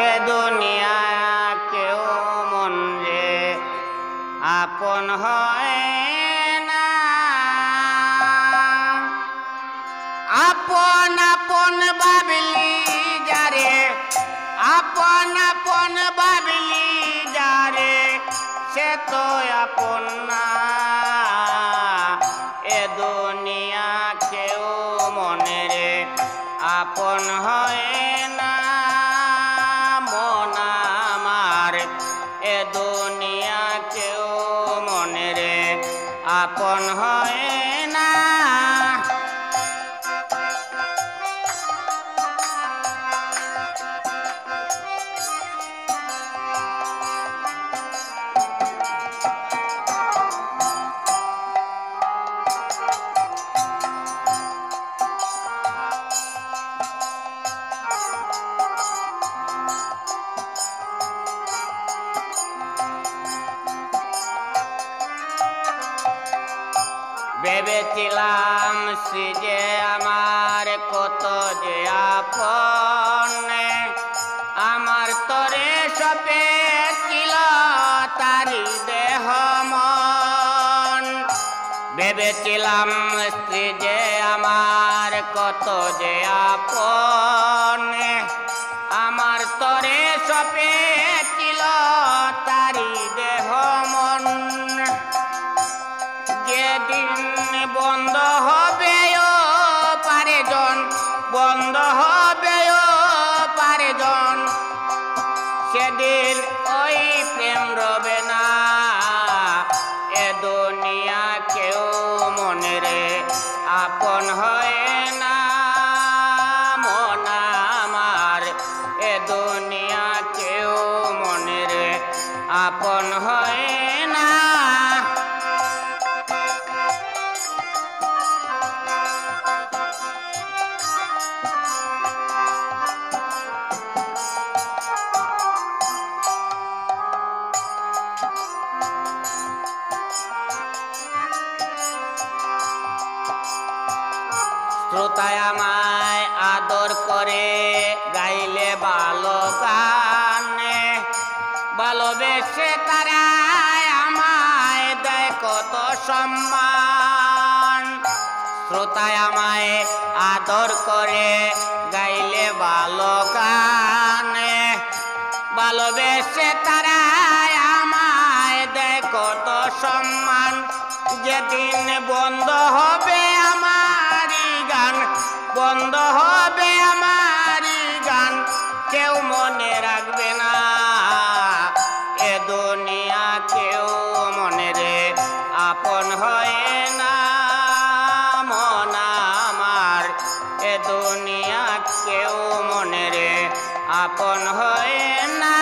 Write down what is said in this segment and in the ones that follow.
এ দুনিয়া কেউ মন রে আপন হয় না, আপন আপন ভাবলি যারে, আপন আপন ভাবলি যারে সে তো আপন না। এ দুনিয়া কেউ মনে রে আপন হয় না, মন আমার এ দুনিয়া কেউ মনে রে আপন হয় না। ভেবেছিলাম সে যে আমার কত যে আপন, আমার তরে সপে ছিল তারি দেহ মন। ভেবেছিলাম স্ত্রী যে আমার কত যে আপন, আমার তরে সপে ছিল তারি দেহ মন। যেদিন বন্ধ হবে ও পারেজন, বন্ধ হবে ও পারেজন, সেদিন ওই প্রেম রবে না। এ দুনিয়া কেউ মনে রে আপন হয় না, মন আমার এ দুনিয়া কেউ মনে রে আপন হয় না। শ্রোতায় আমায় আদর করে গাইলে ভালো গান, ভালোবেসে তারা আমায় দেয় কত সম্মান। শ্রোতায় আমায় আদর করে গাইলে ভালো গান, ভালোবেসে তারা আমায় দেয় কত সম্মান। যেদিন বন্ধ হবে আমারি গান, বন্ধ হবে আমারি গান, কেউ মনে রাখবে না। এ দুনিয়া কেউ মনে রে আপন হয় না, মন আমার এ দুনিয়া কেউ মনে রে আপন হয় না।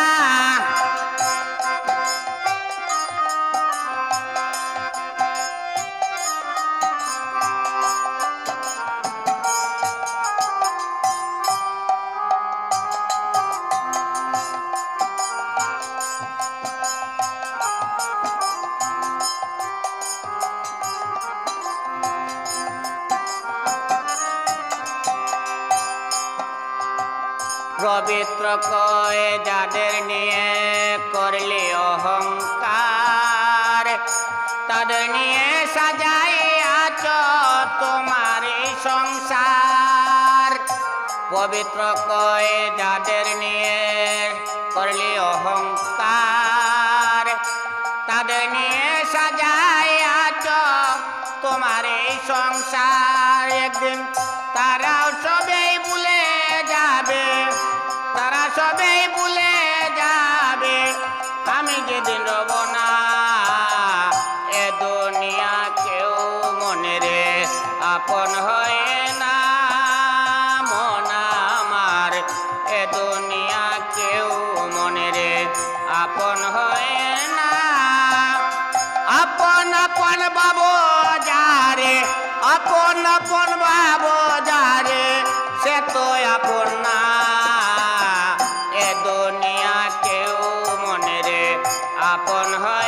পবিত্র কয়ে যাদের নিয়ে করলে অহংকার, তাদের নিয়ে সাজাইয়াছ তোমার সংসার। পবিত্র কয়ে যাদের নিয়ে করলে অহংকার, তাদের নিয়ে সাজাইয়াছ তোমার সংসার। একদিন তারাও সবেই ভুলে যাবে, তারা সবেই ভুলে যাবে, আমি যেদিন রব না। এ দুনিয়া কেউ মনে রে আপন হয় না, মন আমার এ দুনিয়া কেউ মনে রে আপন হয় না। আপন আপন বাবু যারে, আপন আপন বাবু যারে সে তো আপন না। এ দুনিয়া কেউ মনে রে আপন হয়